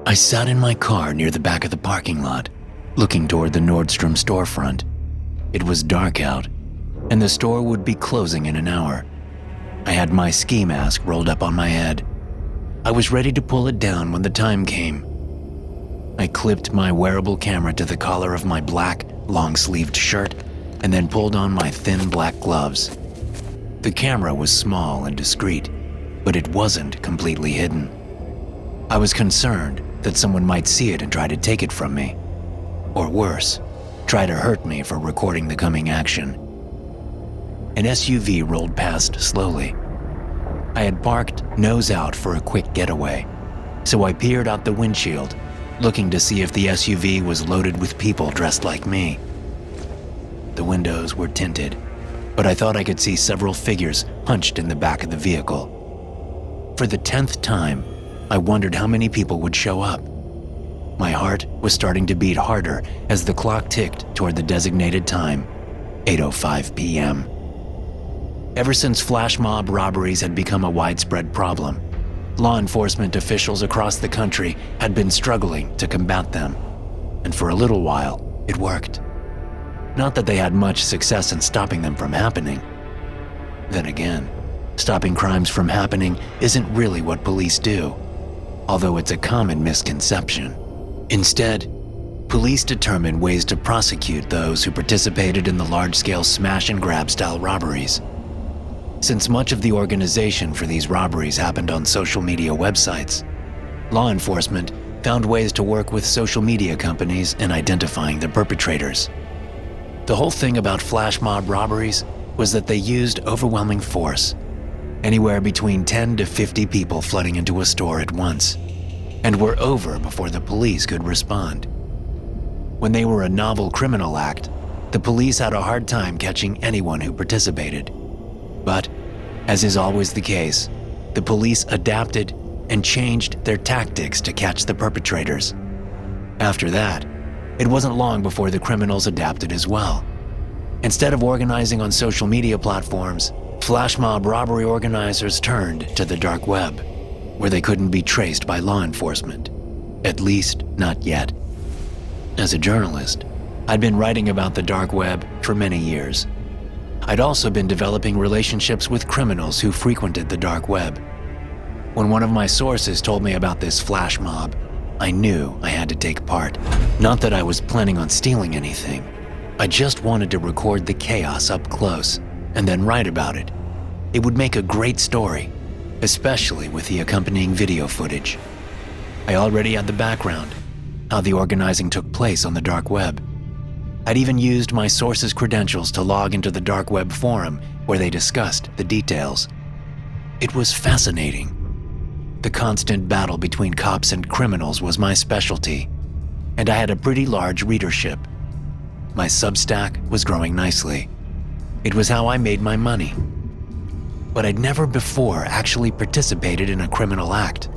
I sat in my car near the back of the parking lot, looking toward the Nordstrom storefront. It was dark out, and the store would be closing in an hour. I had my ski mask rolled up on my head. I was ready to pull it down when the time came. I clipped my wearable camera to the collar of my black, long-sleeved shirt and then pulled on my thin black gloves. The camera was small and discreet, but it wasn't completely hidden. I was concerned that someone might see it and try to take it from me. Or worse, try to hurt me for recording the coming action. An SUV rolled past slowly. I had parked nose out for a quick getaway, so I peered out the windshield, looking to see if the SUV was loaded with people dressed like me. The windows were tinted, but I thought I could see several figures hunched in the back of the vehicle. For the 10th time, I wondered how many people would show up. My heart was starting to beat harder as the clock ticked toward the designated time, 8:05 p.m. Ever since flash mob robberies had become a widespread problem, law enforcement officials across the country had been struggling to combat them. And for a little while, it worked. Not that they had much success in stopping them from happening. Then again, stopping crimes from happening isn't really what police do, although it's a common misconception. Instead, police determine ways to prosecute those who participated in the large-scale smash-and-grab style robberies. Since much of the organization for these robberies happened on social media websites, law enforcement found ways to work with social media companies in identifying the perpetrators. The whole thing about flash mob robberies was that they used overwhelming force, anywhere between 10 to 50 people flooding into a store at once, and were over before the police could respond. When they were a novel criminal act, the police had a hard time catching anyone who participated. But, as is always the case, the police adapted and changed their tactics to catch the perpetrators. After that, it wasn't long before the criminals adapted as well. Instead of organizing on social media platforms, flash mob robbery organizers turned to the dark web, where they couldn't be traced by law enforcement. At least, not yet. As a journalist, I'd been writing about the dark web for many years. I'd also been developing relationships with criminals who frequented the dark web. When one of my sources told me about this flash mob, I knew I had to take part. Not that I was planning on stealing anything. I just wanted to record the chaos up close and then write about it. It would make a great story, especially with the accompanying video footage. I already had the background, how the organizing took place on the dark web. I'd even used my source's credentials to log into the dark web forum where they discussed the details. It was fascinating. The constant battle between cops and criminals was my specialty, and I had a pretty large readership. My Substack was growing nicely. It was how I made my money. But I'd never before actually participated in a criminal act.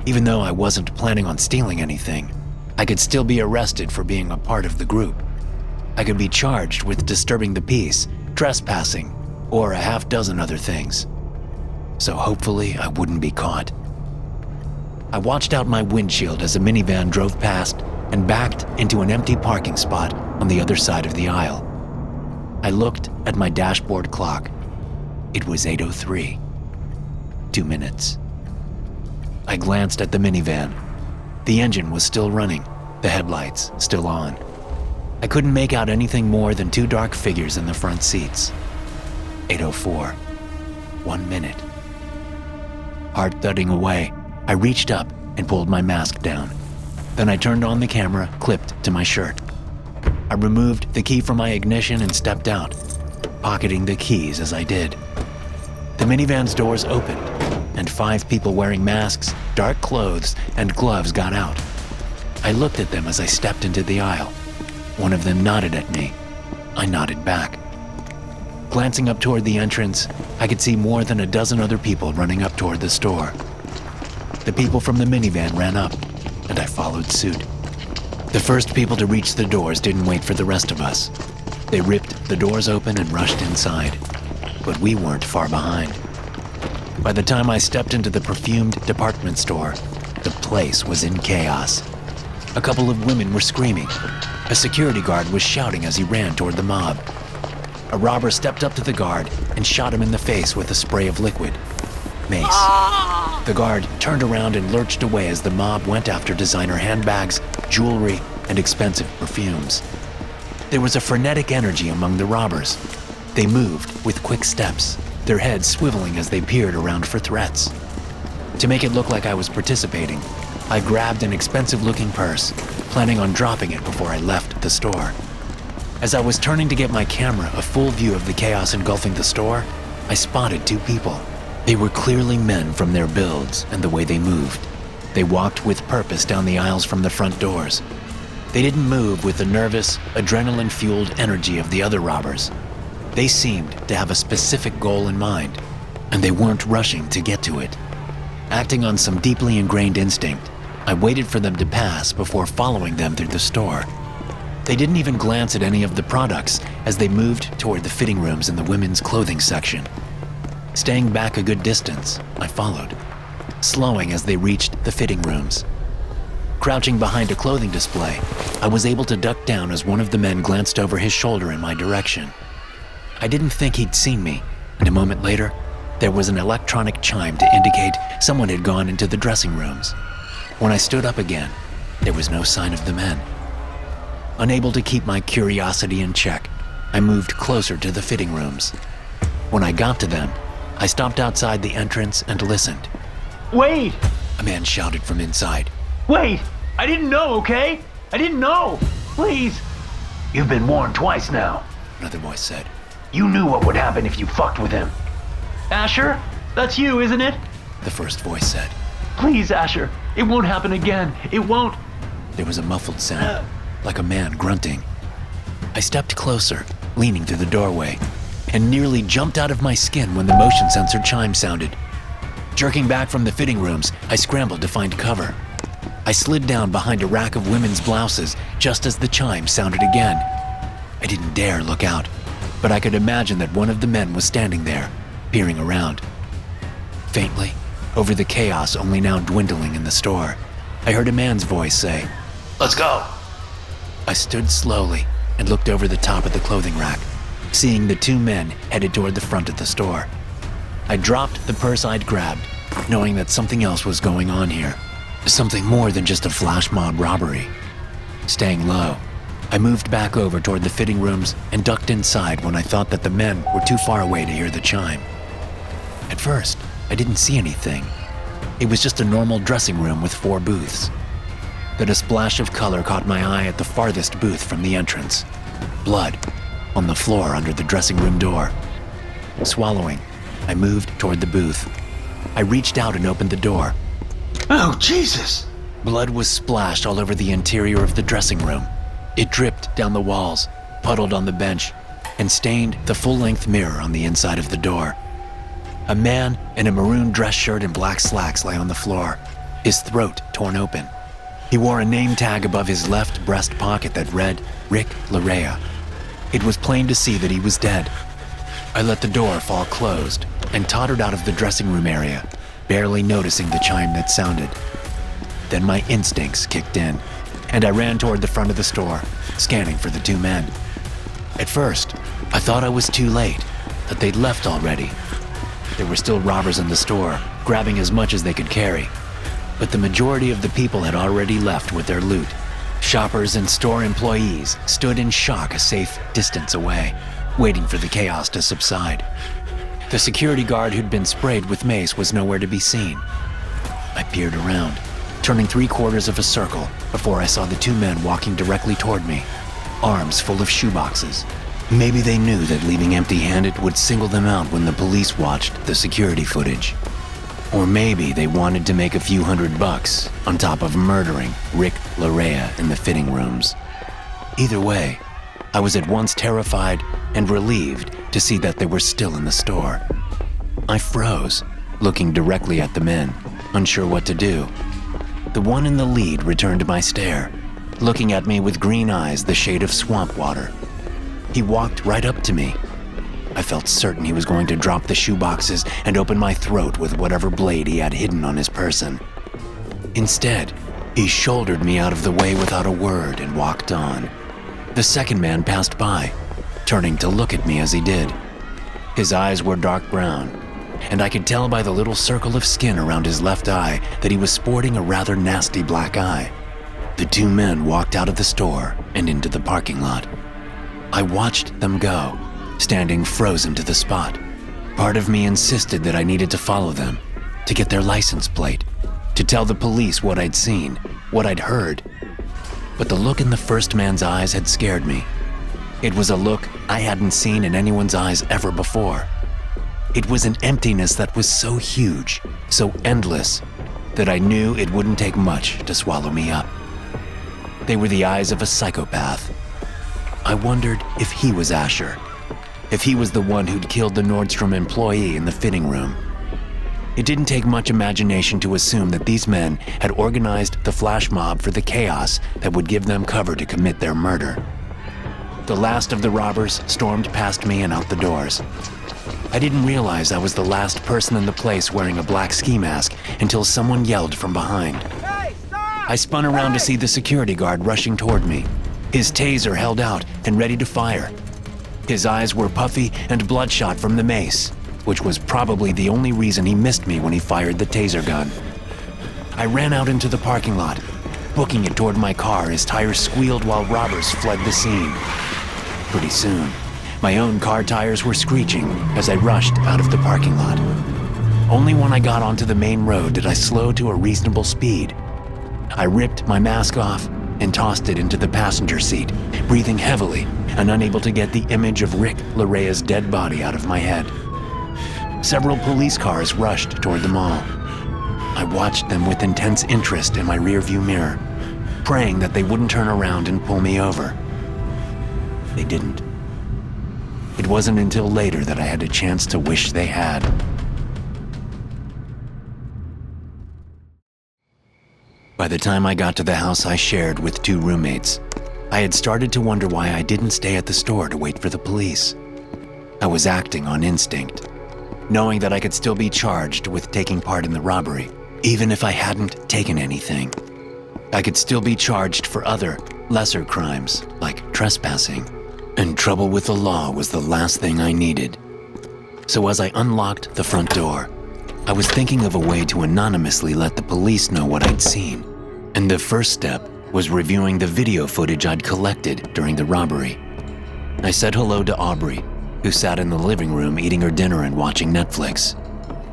Even though I wasn't planning on stealing anything, I could still be arrested for being a part of the group. I could be charged with disturbing the peace, trespassing, or a half dozen other things. So hopefully I wouldn't be caught. I watched out my windshield as a minivan drove past and backed into an empty parking spot on the other side of the aisle. I looked at my dashboard clock. It was 8:03. 2 minutes. I glanced at the minivan. The engine was still running, the headlights still on. I couldn't make out anything more than two dark figures in the front seats. 8:04. 1 minute. Heart thudding away, I reached up and pulled my mask down. Then I turned on the camera, clipped to my shirt. I removed the key from my ignition and stepped out, pocketing the keys as I did. The minivan's doors opened, and 5 people wearing masks, dark clothes, and gloves got out. I looked at them as I stepped into the aisle. One of them nodded at me. I nodded back. Glancing up toward the entrance, I could see more than a dozen other people running up toward the store. The people from the minivan ran up, and I followed suit. The first people to reach the doors didn't wait for the rest of us. They ripped the doors open and rushed inside, but we weren't far behind. By the time I stepped into the perfumed department store, The place was in chaos. A couple of women were screaming. A security guard was shouting as he ran toward the mob. A robber stepped up to the guard and shot him in the face with a spray of liquid. Mace. The guard turned around and lurched away as the mob went after designer handbags, jewelry, and expensive perfumes. There was a frenetic energy among the robbers. They moved with quick steps, their heads swiveling as they peered around for threats. To make it look like I was participating, I grabbed an expensive-looking purse, planning on dropping it before I left the store. As I was turning to get my camera a full view of the chaos engulfing the store, I spotted two people. They were clearly men from their builds and the way they moved. They walked with purpose down the aisles from the front doors. They didn't move with the nervous, adrenaline-fueled energy of the other robbers. They seemed to have a specific goal in mind, and they weren't rushing to get to it. Acting on some deeply ingrained instinct, I waited for them to pass before following them through the store. They didn't even glance at any of the products as they moved toward the fitting rooms in the women's clothing section. Staying back a good distance, I followed, slowing as they reached the fitting rooms. Crouching behind a clothing display, I was able to duck down as one of the men glanced over his shoulder in my direction. I didn't think he'd seen me, and a moment later, there was an electronic chime to indicate someone had gone into the dressing rooms. When I stood up again, there was no sign of the men. Unable to keep my curiosity in check, I moved closer to the fitting rooms. When I got to them, I stopped outside the entrance and listened. "Wait!" A man shouted from inside. "Wait! I didn't know, okay? I didn't know! Please!" "You've been warned twice now," Another voice said. "You knew what would happen if you fucked with him." "Asher? That's you, isn't it?" The first voice said. "Please, Asher, it won't happen again. It won't." There was a muffled sound, like a man grunting. I stepped closer, leaning through the doorway, and nearly jumped out of my skin when the motion sensor chime sounded. Jerking back from the fitting rooms, I scrambled to find cover. I slid down behind a rack of women's blouses just as the chime sounded again. I didn't dare look out, but I could imagine that one of the men was standing there, peering around. Faintly, over the chaos only now dwindling in the store, I heard a man's voice say, "Let's go." I stood slowly and looked over the top of the clothing rack, seeing the two men headed toward the front of the store. I dropped the purse I'd grabbed, knowing that something else was going on here. Something more than just a flash mob robbery. Staying low, I moved back over toward the fitting rooms and ducked inside when I thought that the men were too far away to hear the chime. At first, I didn't see anything. It was just a normal dressing room with 4 booths. Then a splash of color caught my eye at the farthest booth from the entrance. Blood on the floor under the dressing room door. Swallowing, I moved toward the booth. I reached out and opened the door. "Oh, Jesus!" Blood was splashed all over the interior of the dressing room. It dripped down the walls, puddled on the bench, and stained the full-length mirror on the inside of the door. A man in a maroon dress shirt and black slacks lay on the floor, his throat torn open. He wore a name tag above his left breast pocket that read, Rick Larea. It was plain to see that he was dead. I let the door fall closed and tottered out of the dressing room area, barely noticing the chime that sounded. Then my instincts kicked in, and I ran toward the front of the store, scanning for the 2 men. At first, I thought I was too late, that they'd left already. There were still robbers in the store, grabbing as much as they could carry. But the majority of the people had already left with their loot. Shoppers and store employees stood in shock a safe distance away, waiting for the chaos to subside. The security guard who'd been sprayed with mace was nowhere to be seen. I peered around, turning 3/4 of a circle before I saw the 2 men walking directly toward me, arms full of shoeboxes. Maybe they knew that leaving empty-handed would single them out when the police watched the security footage. Or maybe they wanted to make a few $100 on top of murdering Rick Larea in the fitting rooms. Either way, I was at once terrified and relieved to see that they were still in the store. I froze, looking directly at the men, unsure what to do. The one in the lead returned my stare, looking at me with green eyes the shade of swamp water. He walked right up to me. I felt certain he was going to drop the shoeboxes and open my throat with whatever blade he had hidden on his person. Instead, he shouldered me out of the way without a word and walked on. The second man passed by, turning to look at me as he did. His eyes were dark brown, and I could tell by the little circle of skin around his left eye that he was sporting a rather nasty black eye. The two men walked out of the store and into the parking lot. I watched them go, standing frozen to the spot. Part of me insisted that I needed to follow them, to get their license plate, to tell the police what I'd seen, what I'd heard. But the look in the first man's eyes had scared me. It was a look I hadn't seen in anyone's eyes ever before. It was an emptiness that was so huge, so endless, that I knew it wouldn't take much to swallow me up. They were the eyes of a psychopath. I wondered if he was Asher, if he was the one who'd killed the Nordstrom employee in the fitting room. It didn't take much imagination to assume that these men had organized the flash mob for the chaos that would give them cover to commit their murder. The last of the robbers stormed past me and out the doors. I didn't realize I was the last person in the place wearing a black ski mask until someone yelled from behind. Hey, stop! I spun around to see the security guard rushing toward me, his taser held out and ready to fire. His eyes were puffy and bloodshot from the mace, which was probably the only reason he missed me when he fired the taser gun. I ran out into the parking lot, booking it toward my car as tires squealed while robbers fled the scene. Pretty soon, my own car tires were screeching as I rushed out of the parking lot. Only when I got onto the main road did I slow to a reasonable speed. I ripped my mask off and tossed it into the passenger seat, breathing heavily and unable to get the image of Rick Larea's dead body out of my head. Several police cars rushed toward the mall. I watched them with intense interest in my rearview mirror, praying that they wouldn't turn around and pull me over. They didn't. It wasn't until later that I had a chance to wish they had. By the time I got to the house I shared with two roommates, I had started to wonder why I didn't stay at the store to wait for the police. I was acting on instinct, knowing that I could still be charged with taking part in the robbery, even if I hadn't taken anything. I could still be charged for other, lesser crimes, like trespassing, and trouble with the law was the last thing I needed. So as I unlocked the front door, I was thinking of a way to anonymously let the police know what I'd seen. And the first step was reviewing the video footage I'd collected during the robbery. I said hello to Aubrey, who sat in the living room eating her dinner and watching Netflix.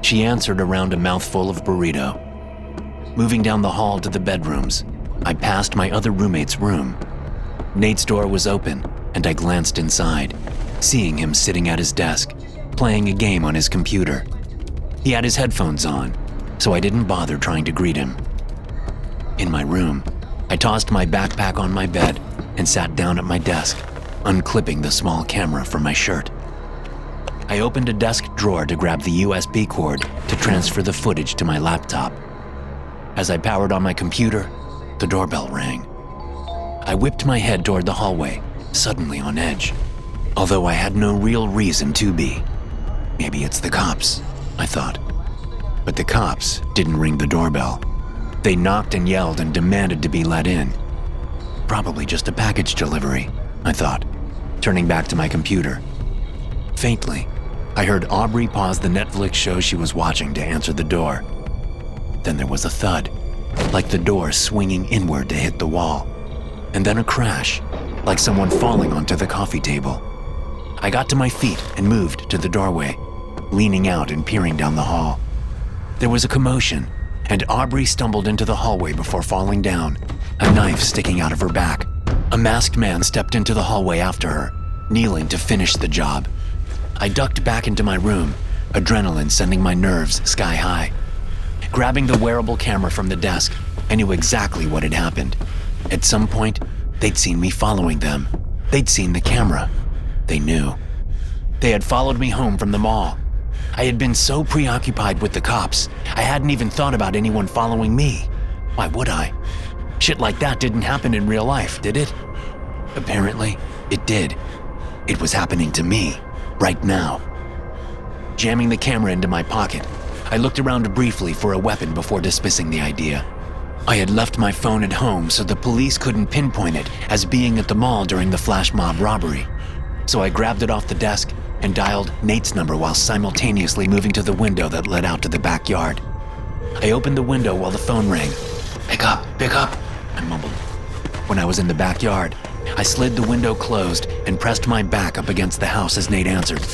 She answered around a mouthful of burrito. Moving down the hall to the bedrooms, I passed my other roommate's room. Nate's door was open, and I glanced inside, seeing him sitting at his desk, playing a game on his computer. He had his headphones on, so I didn't bother trying to greet him. In my room, I tossed my backpack on my bed and sat down at my desk, unclipping the small camera from my shirt. I opened a desk drawer to grab the USB cord to transfer the footage to my laptop. As I powered on my computer, the doorbell rang. I whipped my head toward the hallway, suddenly on edge, although I had no real reason to be. Maybe it's the cops, I thought. But the cops didn't ring the doorbell. They knocked and yelled and demanded to be let in. Probably just a package delivery, I thought, turning back to my computer. Faintly, I heard Aubrey pause the Netflix show she was watching to answer the door. Then there was a thud, like the door swinging inward to hit the wall. And then a crash, like someone falling onto the coffee table. I got to my feet and moved to the doorway, leaning out and peering down the hall. There was a commotion, and Aubrey stumbled into the hallway before falling down, a knife sticking out of her back. A masked man stepped into the hallway after her, kneeling to finish the job. I ducked back into my room, adrenaline sending my nerves sky high. Grabbing the wearable camera from the desk, I knew exactly what had happened. At some point, they'd seen me following them. They'd seen the camera. They knew. They had followed me home from the mall. I had been so preoccupied with the cops, I hadn't even thought about anyone following me. Why would I? Shit like that didn't happen in real life, did it? Apparently, it did. It was happening to me, right now. Jamming the camera into my pocket, I looked around briefly for a weapon before dismissing the idea. I had left my phone at home, so the police couldn't pinpoint it as being at the mall during the flash mob robbery. So I grabbed it off the desk and dialed Nate's number while simultaneously moving to the window that led out to the backyard. I opened the window while the phone rang. Pick up, I mumbled. When I was in the backyard, I slid the window closed and pressed my back up against the house as Nate answered.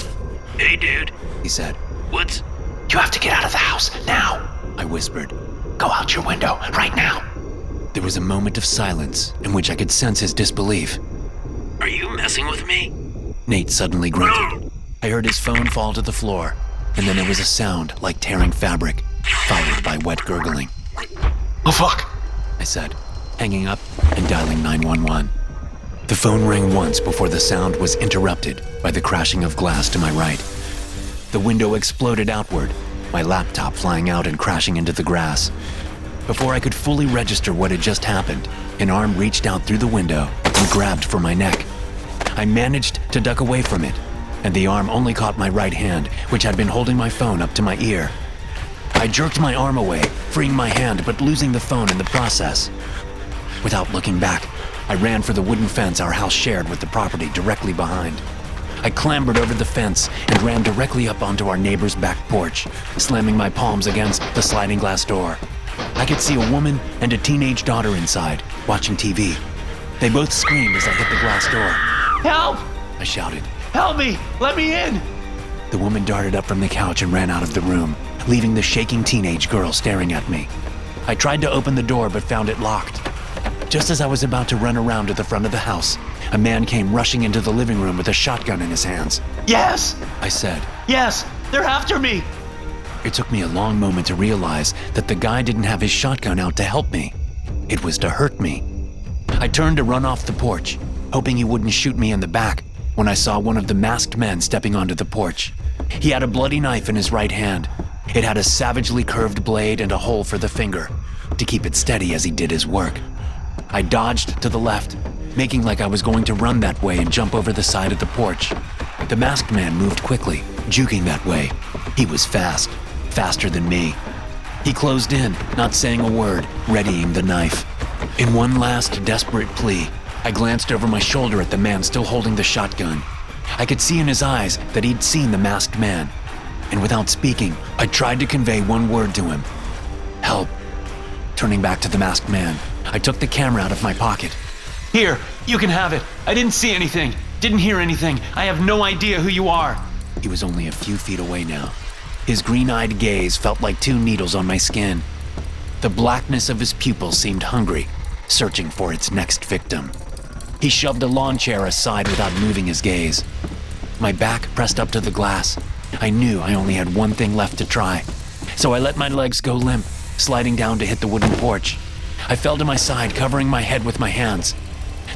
Hey, dude. He said. What's... You have to get out of the house, now, I whispered. Go out your window, right now. There was a moment of silence in which I could sense his disbelief. Are you messing with me? Nate suddenly grunted. I heard his phone fall to the floor, and then there was a sound like tearing fabric, followed by wet gurgling. Oh, fuck, I said, hanging up and dialing 911. The phone rang once before the sound was interrupted by the crashing of glass to my right. The window exploded outward, my laptop flying out and crashing into the grass. Before I could fully register what had just happened, an arm reached out through the window and grabbed for my neck. I managed to duck away from it, and the arm only caught my right hand, which had been holding my phone up to my ear. I jerked my arm away, freeing my hand but losing the phone in the process. Without looking back, I ran for the wooden fence our house shared with the property directly behind. I clambered over the fence and ran directly up onto our neighbor's back porch, slamming my palms against the sliding glass door. I could see a woman and a teenage daughter inside, watching TV. They both screamed as I hit the glass door. Help! I shouted. Help me! Let me in! The woman darted up from the couch and ran out of the room, leaving the shaking teenage girl staring at me. I tried to open the door but found it locked. Just as I was about to run around to the front of the house, a man came rushing into the living room with a shotgun in his hands. Yes! I said. Yes! They're after me! It took me a long moment to realize that the guy didn't have his shotgun out to help me. It was to hurt me. I turned to run off the porch, hoping he wouldn't shoot me in the back, when I saw one of the masked men stepping onto the porch. He had a bloody knife in his right hand. It had a savagely curved blade and a hole for the finger, to keep it steady as he did his work. I dodged to the left, making like I was going to run that way and jump over the side of the porch. The masked man moved quickly, juking that way. He was fast, faster than me. He closed in, not saying a word, readying the knife. In one last desperate plea, I glanced over my shoulder at the man still holding the shotgun. I could see in his eyes that he'd seen the masked man. And without speaking, I tried to convey one word to him. Help. Turning back to the masked man, I took the camera out of my pocket. Here, you can have it. I didn't see anything. Didn't hear anything. I have no idea who you are. He was only a few feet away now. His green-eyed gaze felt like 2 needles on my skin. The blackness of his pupils seemed hungry, searching for its next victim. He shoved a lawn chair aside without moving his gaze. My back pressed up to the glass. I knew I only had one thing left to try. So I let my legs go limp, sliding down to hit the wooden porch. I fell to my side, covering my head with my hands.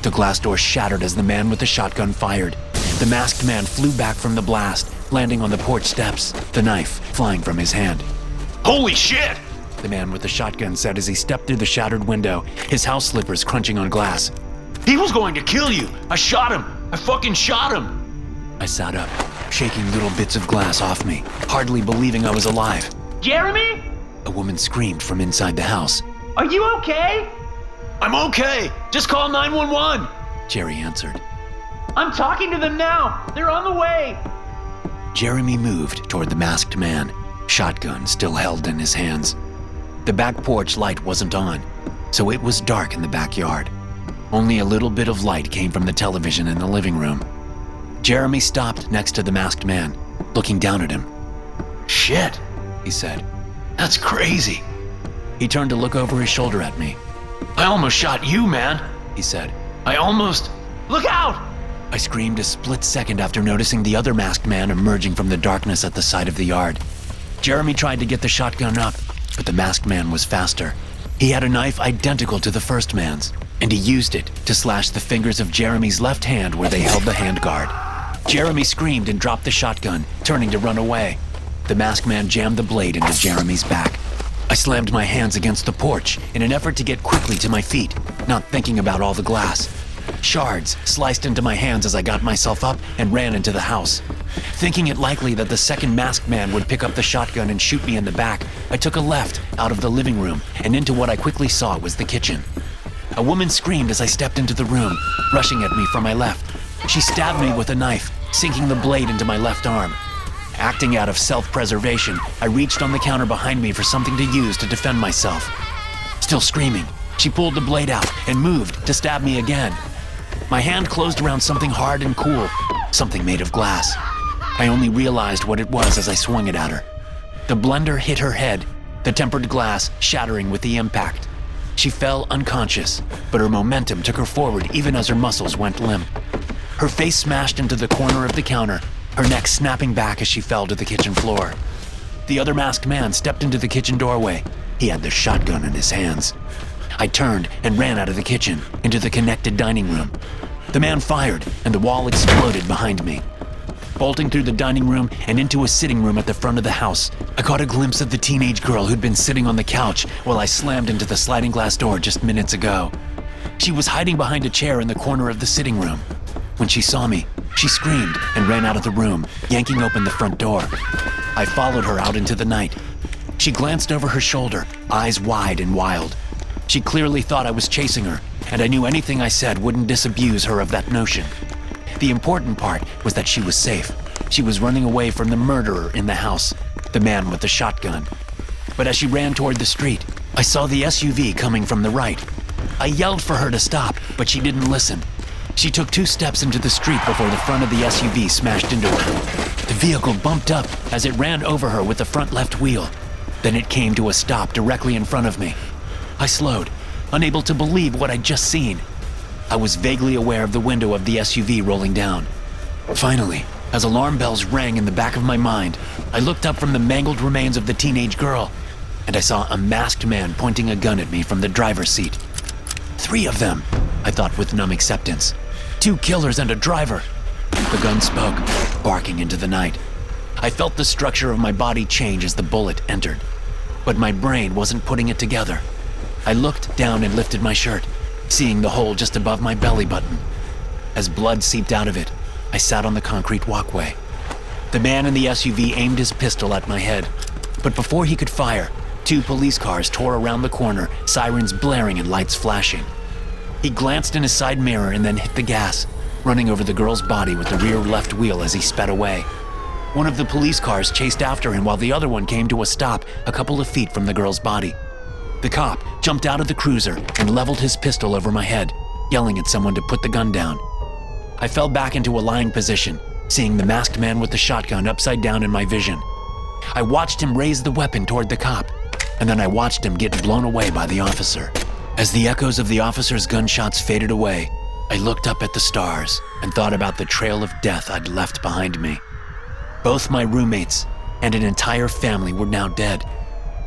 The glass door shattered as the man with the shotgun fired. The masked man flew back from the blast, landing on the porch steps, the knife flying from his hand. Holy shit! The man with the shotgun said as he stepped through the shattered window, his house slippers crunching on glass. He was going to kill you! I shot him! I fucking shot him! I sat up, shaking little bits of glass off me, hardly believing I was alive. Jeremy? A woman screamed from inside the house. Are you okay? I'm okay! Just call 911! Jerry answered. I'm talking to them now! They're on the way! Jeremy moved toward the masked man, shotgun still held in his hands. The back porch light wasn't on, so it was dark in the backyard. Only a little bit of light came from the television in the living room. Jeremy stopped next to the masked man, looking down at him. Shit, he said. That's crazy. He turned to look over his shoulder at me. I almost shot you, man, he said. I almost... Look out! I screamed a split second after noticing the other masked man emerging from the darkness at the side of the yard. Jeremy tried to get the shotgun up, but the masked man was faster. He had a knife identical to the first man's, and he used it to slash the fingers of Jeremy's left hand where they held the handguard. Jeremy screamed and dropped the shotgun, turning to run away. The masked man jammed the blade into Jeremy's back. I slammed my hands against the porch in an effort to get quickly to my feet, not thinking about all the glass. Shards sliced into my hands as I got myself up and ran into the house. Thinking it likely that the second masked man would pick up the shotgun and shoot me in the back, I took a left out of the living room and into what I quickly saw was the kitchen. A woman screamed as I stepped into the room, rushing at me from my left. She stabbed me with a knife, sinking the blade into my left arm. Acting out of self-preservation, I reached on the counter behind me for something to use to defend myself. Still screaming, she pulled the blade out and moved to stab me again. My hand closed around something hard and cool, something made of glass. I only realized what it was as I swung it at her. The blender hit her head, the tempered glass shattering with the impact. She fell unconscious, but her momentum took her forward even as her muscles went limp. Her face smashed into the corner of the counter, her neck snapping back as she fell to the kitchen floor. The other masked man stepped into the kitchen doorway. He had the shotgun in his hands. I turned and ran out of the kitchen, into the connected dining room. The man fired, and the wall exploded behind me. Bolting through the dining room and into a sitting room at the front of the house, I caught a glimpse of the teenage girl who'd been sitting on the couch while I slammed into the sliding glass door just minutes ago. She was hiding behind a chair in the corner of the sitting room. When she saw me, she screamed and ran out of the room, yanking open the front door. I followed her out into the night. She glanced over her shoulder, eyes wide and wild. She clearly thought I was chasing her, and I knew anything I said wouldn't disabuse her of that notion. The important part was that she was safe. She was running away from the murderer in the house, the man with the shotgun. But as she ran toward the street, I saw the SUV coming from the right. I yelled for her to stop, but she didn't listen. She took 2 steps into the street before the front of the SUV smashed into her. The vehicle bumped up as it ran over her with the front left wheel. Then it came to a stop directly in front of me. I slowed, unable to believe what I'd just seen. I was vaguely aware of the window of the SUV rolling down. Finally, as alarm bells rang in the back of my mind, I looked up from the mangled remains of the teenage girl, and I saw a masked man pointing a gun at me from the driver's seat. 3 of them, I thought with numb acceptance. 2 killers and a driver. The gun spoke, barking into the night. I felt the structure of my body change as the bullet entered, but my brain wasn't putting it together. I looked down and lifted my shirt, seeing the hole just above my belly button. As blood seeped out of it, I sat on the concrete walkway. The man in the SUV aimed his pistol at my head, but before he could fire, 2 police cars tore around the corner, sirens blaring and lights flashing. He glanced in his side mirror and then hit the gas, running over the girl's body with the rear left wheel as he sped away. One of the police cars chased after him while the other one came to a stop a couple of feet from the girl's body. The cop jumped out of the cruiser and leveled his pistol over my head, yelling at someone to put the gun down. I fell back into a lying position, seeing the masked man with the shotgun upside down in my vision. I watched him raise the weapon toward the cop, and then I watched him get blown away by the officer. As the echoes of the officer's gunshots faded away, I looked up at the stars and thought about the trail of death I'd left behind me. Both my roommates and an entire family were now dead,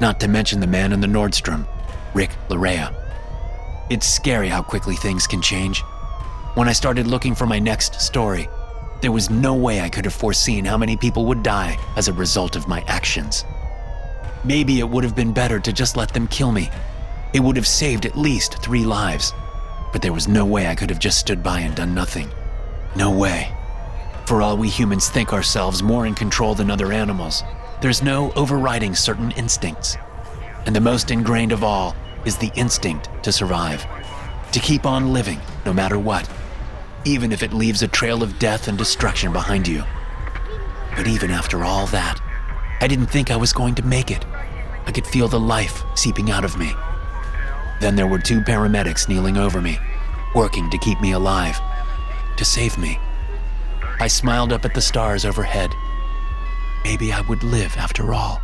not to mention the man in the Nordstrom, Rick Larea. It's scary how quickly things can change. When I started looking for my next story, there was no way I could have foreseen how many people would die as a result of my actions. Maybe it would have been better to just let them kill me. It would have saved at least 3 lives. But there was no way I could have just stood by and done nothing. No way. For all we humans think ourselves more in control than other animals, there's no overriding certain instincts. And the most ingrained of all is the instinct to survive. To keep on living, no matter what. Even if it leaves a trail of death and destruction behind you. But even after all that, I didn't think I was going to make it. I could feel the life seeping out of me. Then there were 2 paramedics kneeling over me, working to keep me alive, to save me. I smiled up at the stars overhead. Maybe I would live after all.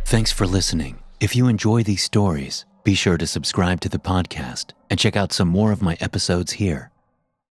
Thanks for listening. If you enjoy these stories, be sure to subscribe to the podcast and check out some more of my episodes here.